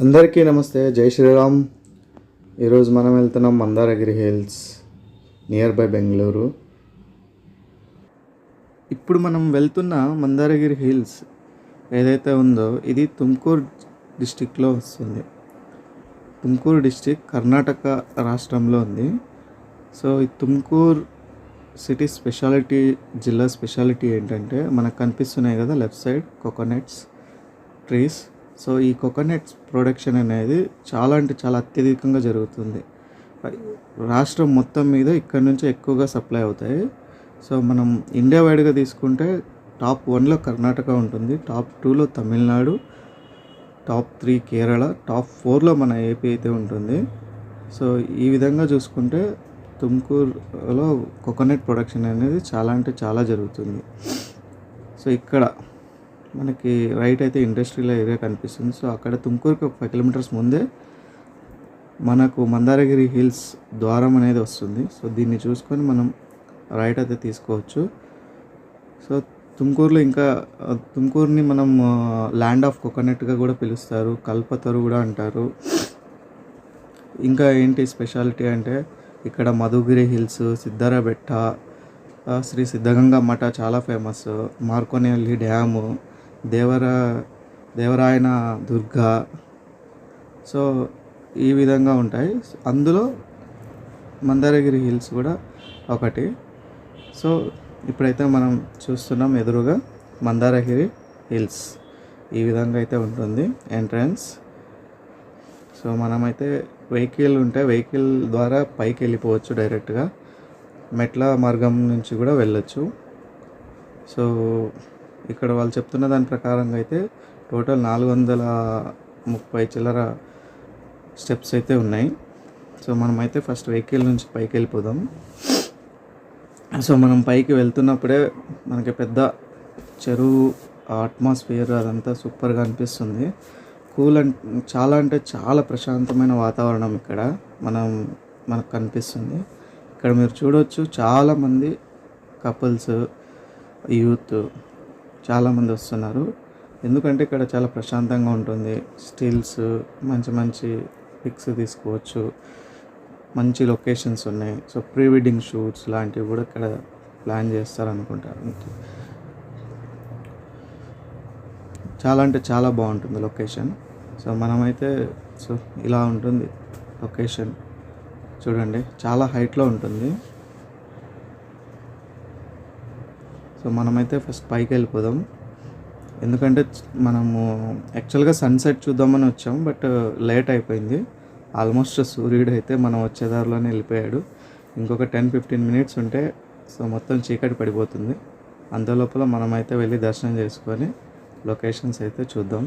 అందరికీ నమస్తే, జై శ్రీరామ్. ఈరోజు మనం వెళ్తున్నాం మందారగిరి హిల్స్, నియర్ బై బెంగళూరు. ఇప్పుడు మనం వెళ్తున్న మందారగిరి హిల్స్ ఏదైతే ఉందో ఇది తుమ్కూరు డిస్టిక్లో వస్తుంది. తుమ్కూరు డిస్టిక్ కర్ణాటక రాష్ట్రంలో ఉంది. సో ఈ తుమ్కూరు సిటీ స్పెషాలిటీ, జిల్లా స్పెషాలిటీ ఏంటంటే మనకు కనిపిస్తున్నాయి కదా left side coconuts trees. So ఈ కోకోనట్స్ ప్రొడక్షన్ అనేది చాలా అంటే చాలా అత్యధికంగా జరుగుతుంది. రాష్ట్రం మొత్తం మీద ఇక్కడ నుంచి ఎక్కువగా సప్లై అవుతాయి. సో మనం ఇండియా వైడ్గా తీసుకుంటే టాప్ 1లో కర్ణాటక ఉంటుంది, టాప్ 2లో తమిళనాడు, టాప్ 3 కేరళ, టాప్ 4లో మన ఏపీ అయితే ఉంటుంది. సో ఈ విధంగా చూసుకుంటే తుమ్కూరులో కోకోనట్ ప్రొడక్షన్ అనేది చాలా అంటే చాలా జరుగుతుంది. సో ఇక్కడ మనకి రైట్ అయితే ఇండస్ట్రియల్ ఏరియా కనిపిస్తుంది. సో అక్కడ తుమ్కూరుకి 5 కిలోమీటర్స్ ముందే మనకు మందారగిరి హిల్స్ ద్వారం అనేది వస్తుంది. సో దీన్ని చూసుకొని మనం రైట్ అయితే తీసుకోవచ్చు. సో తుమ్కూరుని మనం ల్యాండ్ ఆఫ్ కోకోనట్గా కూడా పిలుస్తారు, కల్పతరు కూడా అంటారు. ఇంకా ఏంటి స్పెషాలిటీ అంటే ఇక్కడ మధుగిరి హిల్స్, సిద్ధారబెట్ట, శ్రీ సిద్ధగంగా మఠ చాలా ఫేమస్, మార్కోనేల్లి డ్యాము, దేవరాయన దుర్గా. సో ఈ విధంగా ఉంటాయి. అందులో మందారగిరి హిల్స్ కూడా ఒకటి. సో ఇప్పుడైతే మనం చూస్తున్నాం ఎదురుగా మందారగిరి హిల్స్ ఈ విధంగా అయితే ఉంటుంది ఎంట్రన్స్. సో మనమైతే వెహికల్ ద్వారా పైకి వెళ్ళిపోవచ్చు, డైరెక్ట్గా మెట్ల మార్గం నుంచి కూడా వెళ్ళొచ్చు. సో ఇక్కడ వాళ్ళు చెప్తున్న దాని ప్రకారంగా అయితే టోటల్ 430 చిల్లర స్టెప్స్ అయితే ఉన్నాయి. సో మనమైతే ఫస్ట్ వెహికల్ నుంచి పైకి వెళ్ళిపోదాం. సో మనం పైకి వెళ్తున్నప్పుడే మనకి పెద్ద చెరువు అట్మాస్ఫియర్ అదంతా సూపర్గా అనిపిస్తుంది. చాలా అంటే చాలా ప్రశాంతమైన వాతావరణం ఇక్కడ మనకు కనిపిస్తుంది. ఇక్కడ మీరు చూడవచ్చు చాలామంది కపుల్స్, యూత్ చాలామంది వస్తున్నారు. ఎందుకంటే ఇక్కడ చాలా ప్రశాంతంగా ఉంటుంది. స్టిల్స్ మంచి పిక్స్ తీసుకోవచ్చు, మంచి లొకేషన్స్ ఉన్నాయి. సో ప్రీ వెడ్డింగ్ షూట్స్ లాంటివి కూడా ఇక్కడ ప్లాన్ చేస్తారనుకుంటారు. చాలా అంటే చాలా బాగుంటుంది లొకేషన్. సో మనమైతే ఇలా ఉంటుంది లొకేషన్, చూడండి చాలా హైట్లో ఉంటుంది. సో మనమైతే ఫస్ట్ పైకి వెళ్ళిపోదాం. ఎందుకంటే మనము యాక్చువల్గా సన్సెట్ చూద్దామని వచ్చాం, బట్ లేట్ అయిపోయింది. ఆల్మోస్ట్ సూర్యుడు అయితే మనం వచ్చే దారిలోనే వెళ్ళిపోయాడు. ఇంకొక 10-15 మినిట్స్ ఉంటే సో మొత్తం చీకటి పడిపోతుంది. అంతలోపల మనమైతే వెళ్ళి దర్శనం చేసుకొని లొకేషన్స్ అయితే చూద్దాం.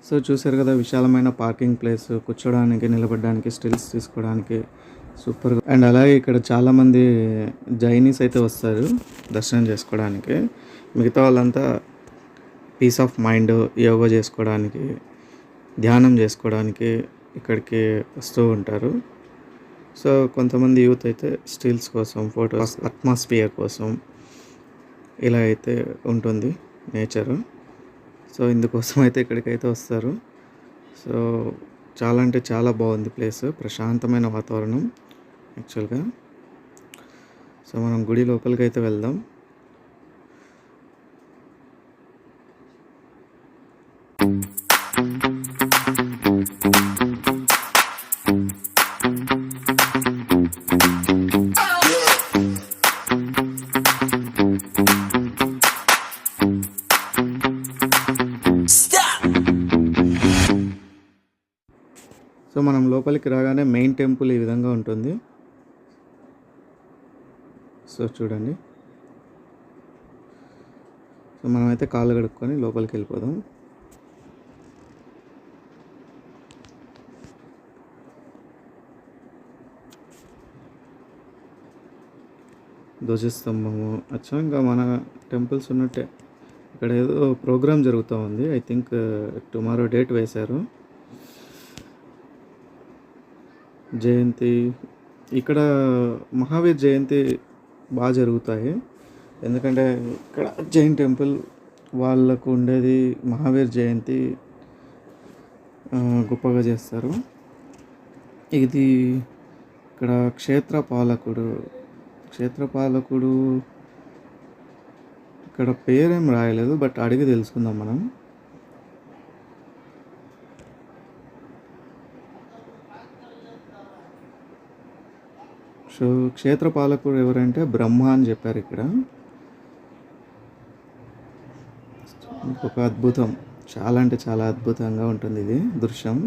సో చూసారు కదా, విశాలమైన పార్కింగ్ ప్లేస్, కూర్చోడానికి, నిలబడడానికి, స్టిల్స్ తీసుకోవడానికి సూపర్గా. అండ్ అలాగే ఇక్కడ చాలామంది జైనీస్ అయితే వస్తారు దర్శనం చేసుకోవడానికి. మిగతా వాళ్ళంతా పీస్ ఆఫ్ మైండ్, యోగా చేసుకోవడానికి, ధ్యానం చేసుకోవడానికి ఇక్కడికి వస్తూ ఉంటారు. సో కొంతమంది యూత్ అయితే స్టిల్స్ కోసం, ఫొటోస్, అట్మాస్ఫియర్ కోసం ఇలా అయితే ఉంటుంది నేచరు. సో ఇందుకోసం అయితే ఇక్కడికైతే వస్తారు. సో చాలా అంటే చాలా బాగుంది ప్లేస్, ప్రశాంతమైన వాతావరణం యాక్చువల్గా. సో మనం గుడి లోపలికి అయితే వెళ్దాం. సో మనం లోపలికి రాగానే మెయిన్ టెంపుల్ ఈ విధంగా ఉంటుంది. సో చూడండి. సో మనమైతే కాళ్ళు కడుక్కొని లోపలికి వెళ్ళిపోదాం. ధ్వజస్తంభము అచ్చా ఇంకా మన టెంపుల్స్ ఉన్నట్టే. ఇక్కడ ఏదో ప్రోగ్రామ్ జరుగుతూ ఉంది. ఐ థింక్ టుమారో డేట్ వేశారు. జయంతి ఇక్కడ మహావీర్ జయంతి బాగా జరుగుతాయి. ఎందుకంటే ఇక్కడ జైన్ టెంపుల్ వాళ్ళకు ఉండేది మహావీర్ జయంతి గొప్పగా చేస్తారు. ఇది ఇక్కడ క్షేత్రపాలకుడు ఇక్కడ పేరేం రాయలేదు, బట్ అడిగి తెలుసుకుందాం మనం. సో క్షేత్రపాలకుడు ఎవరంటే బ్రహ్మ అని చెప్పారు ఇక్కడ. ఒక అద్భుతం, చాలా అంటే చాలా అద్భుతంగా ఉంటుంది ఇది దృశ్యం.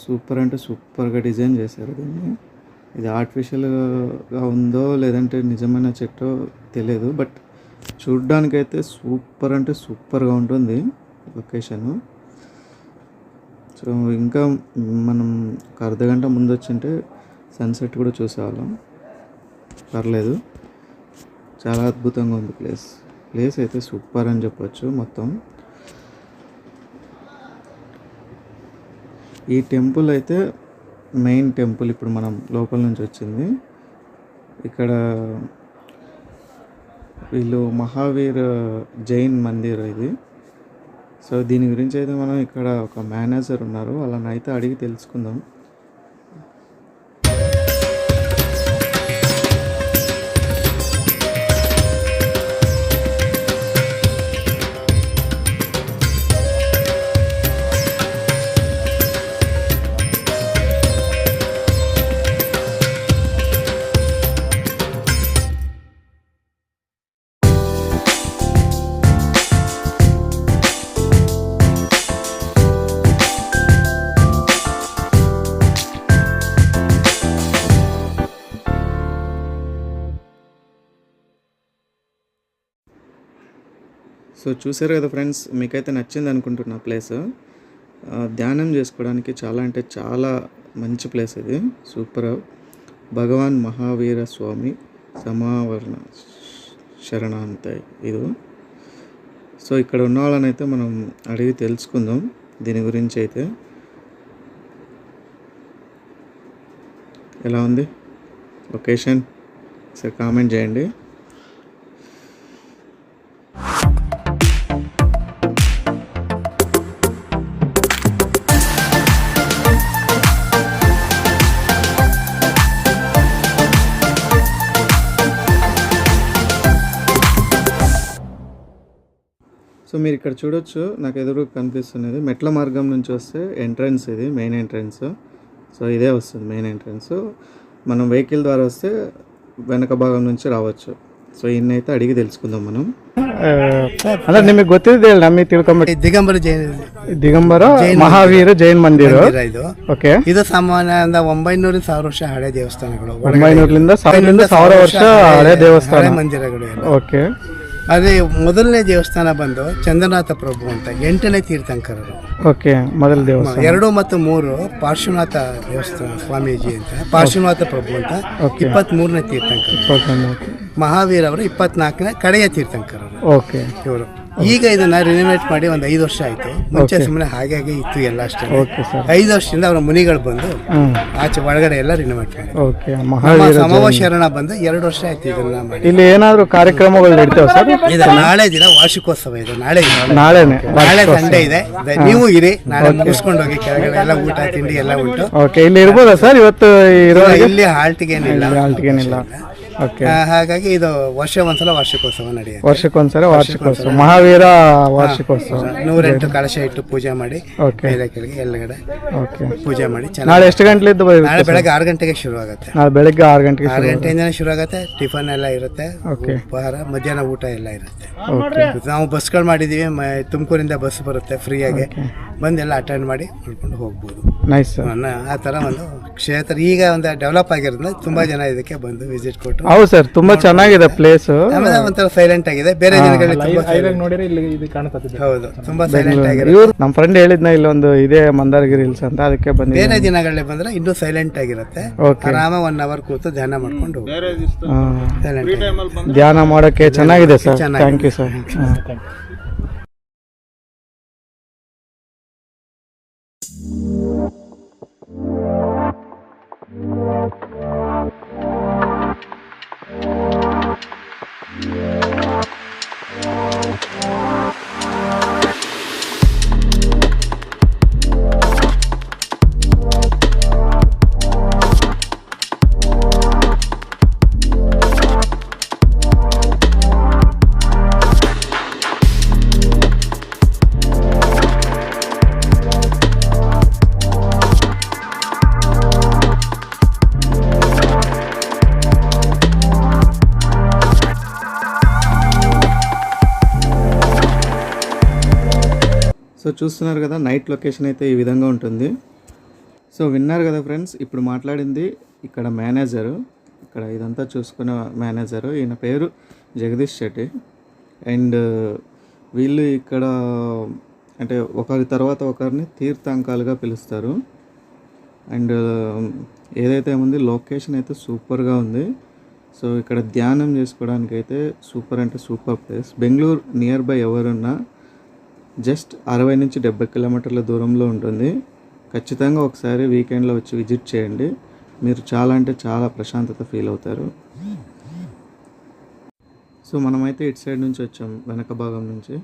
సూపర్ అంటే సూపర్గా డిజైన్ చేశారు దీన్ని. ఇది ఆర్టిఫిషియల్గా ఉందో లేదంటే నిజమైన చెట్టో తెలియదు, బట్ చూడ్డానికైతే సూపర్ అంటే సూపర్గా ఉంటుంది లొకేషను. సో ఇంకా మనం ఒక అర్ధగంట ముందు వచ్చింటే సన్సెట్ కూడా చూసేవాళ్ళం. పర్లేదు, చాలా అద్భుతంగా ఉంది ప్లేస్ అయితే సూపర్ అని చెప్పొచ్చు మొత్తం. ఈ టెంపుల్ అయితే మెయిన్ టెంపుల్ ఇప్పుడు మనం లోపల నుంచి వచ్చింది. ఇక్కడ వీళ్ళు మహావీర్ జైన్ మందిర్ ఇది. సో దీని గురించి అయితే మనం ఇక్కడ ఒక మేనేజర్ ఉన్నారు, వాళ్ళని అయితే అడిగి తెలుసుకుందాం. సో చూసారు కదా ఫ్రెండ్స్, మీకైతే నచ్చింది అనుకుంటున్నా ప్లేస్. ధ్యానం చేసుకోవడానికి చాలా అంటే చాలా మంచి ప్లేస్ ఇది. సూపర్. భగవాన్ మహావీర స్వామి సమావరణ శరణాంత ఇది. సో ఇక్కడ ఉన్న వాళ్ళని అయితే మనం అడిగి తెలుసుకుందాం దీని గురించి. అయితే ఎలా ఉంది లొకేషన్ సరే కామెంట్ చేయండి. సో మీరు ఇక్కడ చూడొచ్చు, నాకు ఎదురు కనిపిస్తున్నది మెట్ల మార్గం నుంచి వస్తే ఎంట్రన్స్, ఇది మెయిన్ ఎంట్రన్స్. సో ఇదే వస్తుంది మెయిన్ ఎంట్రన్స్. మనం వెహికల్ ద్వారా వస్తే వెనక భాగం నుంచి రావచ్చు. సో ఇన్నైతే అడిగి తెలుసుకుందాం మనం. ಅಂದ್ರೆ ನಿಮಗೆ ಗೊತ್ತಿದೆ ನಮಗೆ ತಿಳ್ಕೊಂಬಿಟ್ಟು ದಿಗಂಬರ ಮಹಾವೀರ ಜೈನ್ ಮಂದಿರ ಇದು ಓಕೆ. ಇದು ಸಾಮಾನ್ಯ 900-1000 ವರ್ಷ ಹಳೆ ದೇವಸ್ಥಾನಗಳು. 900-1000 ವರ್ಷ ಹಳೆ ದೇವಸ್ಥಾನ ಮಂದಿರಗಳು. ಓಕೆ. ಅದೇ ಮೊದಲನೇ ದೇವಸ್ಥಾನ ಬಂದು ಚಂದ್ರನಾಥ ಪ್ರಭು ಅಂತ 8ನೇ ತೀರ್ಥಂಕರರು. ಓಕೆ. ಮೊದಲ ದೇವಸ್ಥಾನ 2 ಮತ್ತು 3 ಪಾರ್ಶ್ವನಾಥ ದೇವಸ್ಥಾನ ಸ್ವಾಮೀಜಿ ಅಂತ, ಪಾರ್ಶ್ವನಾಥ ಪ್ರಭು ಅಂತ 23ನೇ ತೀರ್ಥಂಕರ. ಮಹಾವೀರ ಅವರು 24ನೇ ಕಡೆಯ ತೀರ್ಥಂಕರರು. ಓಕೆ. ಇವರು ಈಗ ಇದನ್ನ ರಿನೋವೇಟ್ ಮಾಡಿ ಒಂದು 5 ವರ್ಷ ಆಯ್ತು. ಮುಂಚೆ ಸುಮ್ಮನೆ ಹಾಗೆ ಇತ್ತು ಎಲ್ಲ ಅಷ್ಟೇ. 5 ವರ್ಷದಿಂದ ಅವರ ಮುನಿಗಳು ಬಂದು ಆಚೆ ಒಳಗಡೆ ಎಲ್ಲ ರಿನೋವೇಟ್ ಮಾಡಿ. ಓಕೆ. ಮಹಾವೀರ ಸಮವ ಶರಣ ಬಂದು 2 ವರ್ಷ ಆಯ್ತು ಇದನ್ನ ಮಾಡಿ. ಇಲ್ಲಿ ಏನಾದ್ರು ಕಾರ್ಯಕ್ರಮಗಳು ನಡೀತಾವ ಸರ್? ಇದು ನಾಳೆ ದಿನ ವಾರ್ಷಿಕೋತ್ಸವ ಇದೆ. ನಾಳೆ ಸಂಡೇ ಇದೆ. ನೀವು ಇರಿ, ನಾಳೆ ಮುಗಿಸ್ಕೊಂಡು ಹೋಗಿ. ಕೆಳಗಡೆ ಎಲ್ಲ ಊಟ ತಿಂಡಿ ಎಲ್ಲ ಉಂಟು. ಓಕೆ. ಇಲ್ಲಿ ಇರ್ಬೋದಾ ಸರ್ ಇವತ್ತು? ಇಲ್ಲಿ ಹಾಲ್ಟಿಗೇನಿಲ್ಲ. ಹಾಗಾಗಿ ಇದು ಒಂದ್ಸಲ ವಾರ್ಷಿಕೋತ್ಸವ ನಡೆಯುತ್ತೆ. ವರ್ಷಕ್ಕೊಂದ್ಸಲ ಮಹಾವೀರ ವಾರ್ಷಿಕೋತ್ಸವ. 108 ಕಳಶ ಇಟ್ಟು ಪೂಜೆ ಮಾಡಿ ಮೇಲೆ ಕೆಳಗೆ ಎಲ್ಲಗಡೆ ಪೂಜೆ ಮಾಡಿ. ನಾಳೆ ಎಷ್ಟು ಗಂಟೆಲಿದ್ದು? ನಾಳೆ ಬೆಳಗ್ಗೆ 6 ಗಂಟೆಗೆ ಶುರು ಆಗುತ್ತೆ. ನಾಳೆ ಬೆಳಗ್ಗೆ 6 ಗಂಟೆಗೆ 6 ಗಂಟೆಯಿಂದ ಶುರು ಆಗುತ್ತೆ. ಟಿಫನ್ ಎಲ್ಲ ಇರುತ್ತೆ, ಉಪಹಾರ, ಮಧ್ಯಾಹ್ನ ಊಟ ಎಲ್ಲ ಇರುತ್ತೆ. ನಾವು ಬಸ್ಗಳು ಮಾಡಿದೀವಿ, ತುಮಕೂರಿಂದ ಬಸ್ ಬರುತ್ತೆ ಫ್ರೀಯಾಗಿ, ಬಂದೆಲ್ಲ ಅಟೆಂಡ್ ಮಾಡಿ ನೋಡ್ಕೊಂಡು ಹೋಗ್ಬೋದು. Nice sir. ಆ ಥರ ಒಂದು ಕ್ಷೇತ್ರ ಈಗ ಒಂದು ಡೆವಲಪ್ ಆಗಿರೋದ್ರಿಂದ ತುಂಬಾ ಜನ ಇದಕ್ಕೆ ಬಂದು ವಿಸಿಟ್ ಕೊಟ್ಟು ಹೌದು ಸರ್, ತುಂಬಾ ಚೆನ್ನಾಗಿದೆ ಪ್ಲೇಸ್. ಆಮೇಲೆ ಒಂಥರ ಸೈಲೆಂಟ್ ಆಗಿದೆ. ಬೇರೆ ಜನಗಳಿಗೆ ತುಂಬಾ silent. ನೋಡಿದ್ರೆ ಇಲ್ಲಿ ಇದು ಕಾಣ್ತದೆ. ಹೌದು, ತುಂಬಾ ಸೈಲೆಂಟ್ ಆಗಿದೆ. ಇವ್ರು ನಮ್ಮ ಫ್ರೆಂಡ್ ಹೇಳಿದ್ನ ಇಲ್ಲೊಂದು ಇದೆ ಮಂದಾರಗಿರಿ ಹಿಲ್ಸ್ ಅಂತ, ಅದಕ್ಕೆ ಬಂದಿದೆ. ಬೇರೆ ದಿನಗಳಲ್ಲಿ ಬಂದ್ರೆ ಇನ್ನೂ ಸೈಲೆಂಟ್ ಆಗಿರುತ್ತೆ. Okay. ಆರಾಮ 1 hour ಕೂತು ಧ್ಯಾನ ಮಾಡ್ಕೊಂಡು ಸೈಲೆಂಟ್ ಧ್ಯಾನ ಮಾಡೋಕೆ ಚೆನ್ನಾಗಿದೆ ಸರ್. ಚೆನ್ನಾಗಿದೆ. Thank you sir. సో చూస్తున్నారు కదా, నైట్ లొకేషన్ అయితే ఈ విధంగా ఉంటుంది. సో విన్నారు కదా ఫ్రెండ్స్, ఇప్పుడు మాట్లాడింది ఇక్కడ మేనేజరు, ఇక్కడ ఇదంతా చూసుకున్న మేనేజరు, ఈయన పేరు జగదీష్ శెట్టి. అండ్ వీళ్ళు ఇక్కడ అంటే ఒకరి తర్వాత ఒకరిని తీర్థంకాలుగా పిలుస్తారు. అండ్ ఏదైతే ఉంది లొకేషన్ అయితే సూపర్గా ఉంది. సో ఇక్కడ ధ్యానం చేసుకోవడానికి అయితే సూపర్ అంటే super place. Bengaluru near by ఎవరున్నా జస్ట్ 60 నుంచి 70 కిలోమీటర్ల దూరంలో ఉంటుంది. ఖచ్చితంగా ఒకసారి వీకెండ్లో వచ్చి విజిట్ చేయండి. మీరు చాలా అంటే చాలా ప్రశాంతత ఫీల్ అవుతారు. సో మనమైతే ఇటు సైడ్ నుంచి వచ్చాం, వెనక భాగం నుంచి.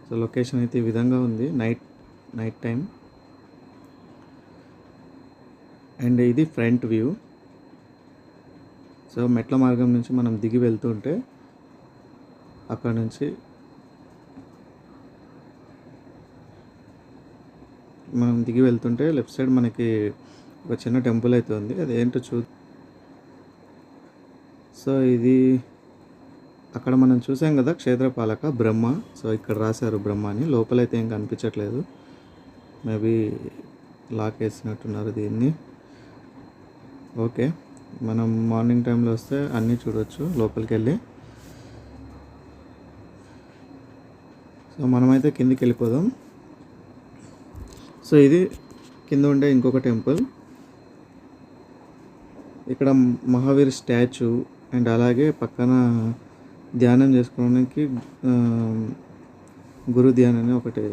సో లొకేషన్ అయితే ఈ విధంగా ఉంది నైట్ టైం. అండ్ ఇది ఫ్రంట్ వ్యూ. సో మెట్ల మార్గం నుంచి మనం దిగి వెళ్తుంటే అక్కడ నుంచి మనం దిగి వెళ్తుంటే లెఫ్ట్ సైడ్ మనకి ఒక చిన్న టెంపుల్ అయితే ఉంది. అది ఏంటో సో ఇది అక్కడ మనం చూసాం కదా క్షేత్రపాలక బ్రహ్మ. సో ఇక్కడ రాశారు బ్రహ్మ అని. లోపలైతే ఏం కనిపించట్లేదు, మేబీ లాక్ వేసినట్టున్నారు దీన్ని. ఓకే, మనం మార్నింగ్ టైంలో వస్తే అన్నీ చూడవచ్చు లోపలికి వెళ్ళి. సో మనమైతే కిందికి వెళ్ళిపోదాం. సో ఇది కింద ఉండే ఇంకొక టెంపుల్. ఇక్కడ మహావీర్ స్టాచ్యూ అండ్ అలాగే పక్కన ధ్యానం చేసుకోవడానికి గురు ధ్యానం అని ఒకటి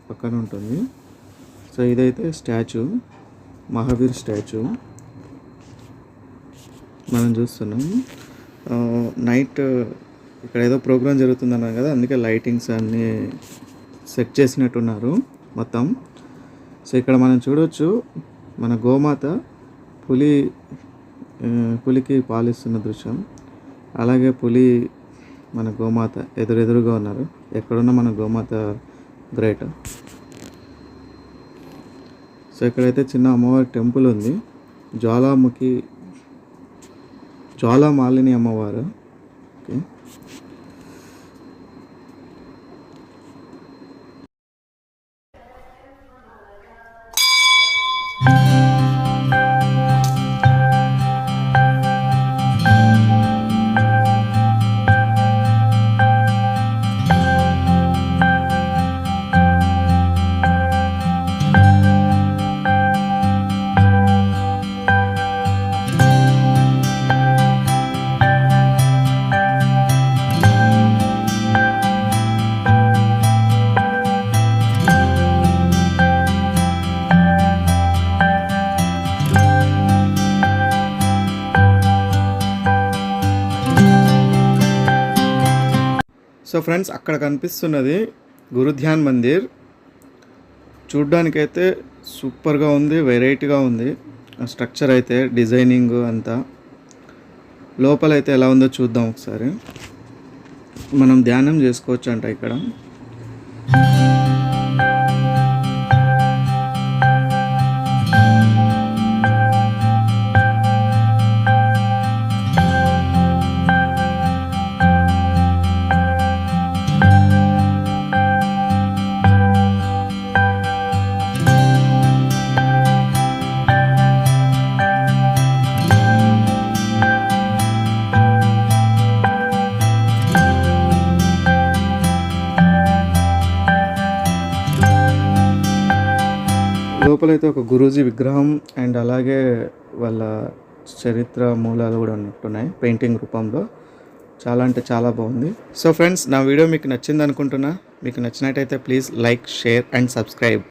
పక్కన ఉంటుంది. సో ఇదైతే స్టాచ్యూ, మహావీర్ స్టాచ్యూ మనం చూస్తున్నాం. నైట్ ఇక్కడ ఏదో ప్రోగ్రామ్ జరుగుతుందన్నారు కదా, అందుకే లైటింగ్స్ అన్నీ సెట్ చేసినట్టున్నారు మొత్తం. సో ఇక్కడ మనం చూడవచ్చు మన గోమాత పులికి పాలిస్తున్న దృశ్యం. అలాగే పులి మన గోమాత ఎదురుగా ఉన్నారు. ఎక్కడున్న మన గోమాత గ్రేట్. సో ఇక్కడైతే చిన్న అమ్మవారి టెంపుల్ ఉంది, జ్వాలామాలిని అమ్మవారు. ఓకే, సో ఫ్రెండ్స్ అక్కడ కనిపిస్తున్నది గురుధ్యాన్ మందిర్. చూడ్డానికైతే సూపర్గా ఉంది, వెరైటీగా ఉంది స్ట్రక్చర్ అయితే, డిజైనింగ్ అంతా. లోపలైతే ఎలా ఉందో చూద్దాం ఒకసారి. మనం ధ్యానం చేసుకోవచ్చు అంట ఇక్కడ. లోపలైతే ఒక గురూజీ విగ్రహం అండ్ అలాగే వాళ్ళ చరిత్ర మూలాలు కూడా ఉన్నట్టున్నాయి పెయింటింగ్ రూపంలో. చాలా అంటే చాలా బాగుంది. సో ఫ్రెండ్స్, నా వీడియో మీకు నచ్చింది అనుకుంటున్నా. మీకు నచ్చినట్టయితే please like, share and subscribe.